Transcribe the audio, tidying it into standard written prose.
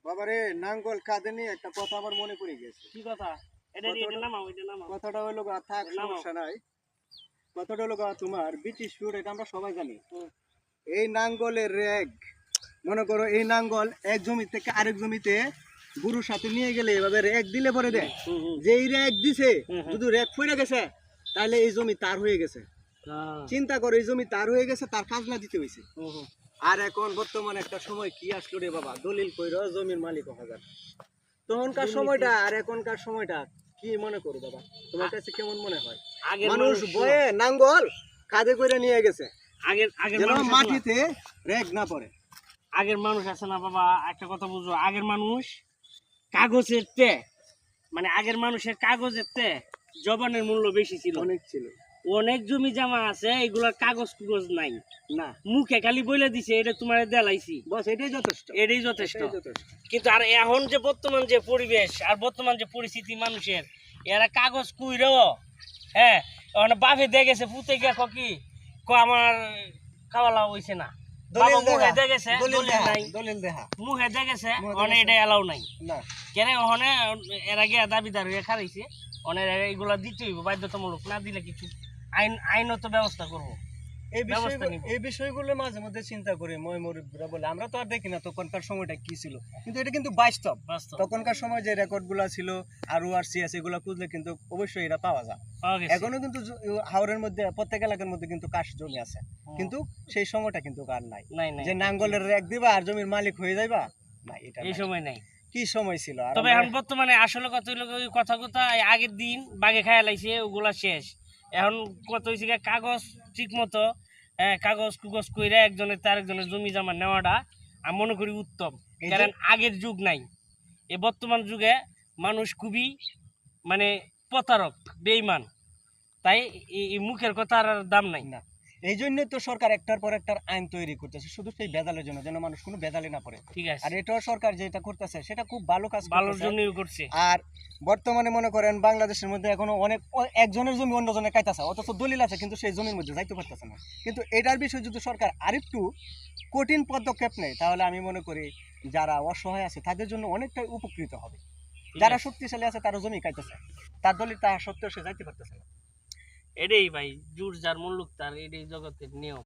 বাবারে নাঙ্গল কাঁধে নিয়ে একটা কথা আমার মনে পড়ে গেছে। কি কথা? কথাটা হলো থাক, সমস্যা নাই। কথাটা হলো তোমার ব্রিটিশ রুট, এটা আমরা সবাই জানি। এই নাঙ্গলের রেগ, মনে করো এই নাঙ্গল এক জমি থেকে আরেক জমিতে গরুর সাথে নিয়ে গেলে এভাবে রেগ দিলে পরে দেয়, যে এই রেগ দিছে যদি রেগ পড়ে গেছে তাহলে এই জমি তার হয়ে গেছে। চিন্তা করো, এই জমি তার হয়ে গেছে, তার খাজনা দিতে হয়েছে। আর এখন বর্তমানে একটা সময় কি আসলো রে বাবা, দলিল কইরা জমির মালিক হওয়া যায়। তখনকার সময়টা আর এখনকার সময়টা কি মনে করো বাবা, তোমার কাছে কেমন মনে হয়? মানুষ বয়ে নাঙ্গল কাঁধে করে নিয়ে গেছে, যেন মাটিতে রেগ না পড়ে। আগের মানুষ আছে না বাবা, একটা কথা বুঝো, আগের মানুষ কাগজের তে, মানে আগের মানুষের কাগজের তে জবানের মূল্য বেশি ছিল, অনেক ছিল। অনেক জমি জমা আছে, এগুলার কাগজ কুগজ নাই, না মুখে খালি বলে দিছে এটা তোমার দেলাইছি, বস এটাই যথেষ্ট, এটাই যথেষ্ট। কিন্তু আর এখন যে বর্তমান যে পরিবেশ আর বর্তমান যে পরিস্থিতি মানুষের, এরা কাগজ কুইরেও হ্যাঁ বাপে দিয়ে গেছে পুঁতে গিয়া কি আমার খাওয়ালা হইছে না, মুখে দেখেছে দলিল দেখা, মুখে দেখেছে অনেক এটা এলাও নাই কেন, ওখানে এর আগে দাবিদার হয়ে খারাইছে, অনেক এগুলা দিতে হইব বাধ্যতামূলক, না দিলে কিছু আইনত ব্যবস্থা করবো। এই বিষয়গুলো মাঝে মধ্যে চিন্তা করি, মই মুরব্বীরা বলে, আমরা তো আর দেখি না তখনকার সময়টা কি ছিল, কিন্তু এটা কিন্তু বাস্তব। তখনকার সময় যে রেকর্ড গুলা ছিল আর ওআরসি আছে, এগুলা খুঁজলে কিন্তু অবশ্যই এটা পাওয়া যায়। এখনো কিন্তু হাওরের মধ্যে প্রত্যেক এলাকার মধ্যে কিন্তু কাশ জমি আছে, কিন্তু সেই সময়টা কিন্তু আর নাই যে নাঙ্গলের রেক দিবা আর জমির মালিক হয়ে যাইবা, না এটা এই সময় নাই। কি সময় ছিল। তবে এখন বর্তমানে আসলে কত কথা কথা আগের দিন বাগে খায়া লাইছে, ওগুলা শেষ। এখন কত হয়েছে কাগজ ঠিক মতো কাগজ কুগজ কইরা একজনের তার একজনের জমি জমা নেওয়াটা আমি মনে করি উত্তম, কারণ আগের যুগ নাই। এই বর্তমান যুগে মানুষ খুবই মানে প্রতারক, বেঈমান, তাই এই মুখের কথার দাম নাই না। এই জন্য তো সরকার একটার পর একটা আইন তৈরি করতেছে, শুধু সেই বেদালের জন্য, যেন মানুষ কোনো বেদালে না পড়ে। ঠিক আছে, আর এটাও সরকার যেটা করতেছে সেটা খুব ভালো কাজ, ভালোর জন্যই করছে। আর বর্তমানে মনে করেন বাংলাদেশের মধ্যে এখনো অনেক একজনের জমি অন্যজনের কাইতাছে, অথচ দলিল আছে কিন্তু সেই জমির মধ্যে যাইতে পারতেছে না। কিন্তু এটার বিষয়ে যদি সরকার আরেকটু কঠিন পদক্ষেপ নেয়, তাহলে আমি মনে করি যারা অসহায় আছে তাদের জন্য অনেকটাই উপকৃত হবে। যারা শক্তিশালী আছে তারা জমি কাইতেছে, তার দলিল তার সত্ত্বেও সে যাইতে পারতেছে না। এটাই ভাই, জোর যার মুল্লুক তার, এটাই জগতের নিয়ম।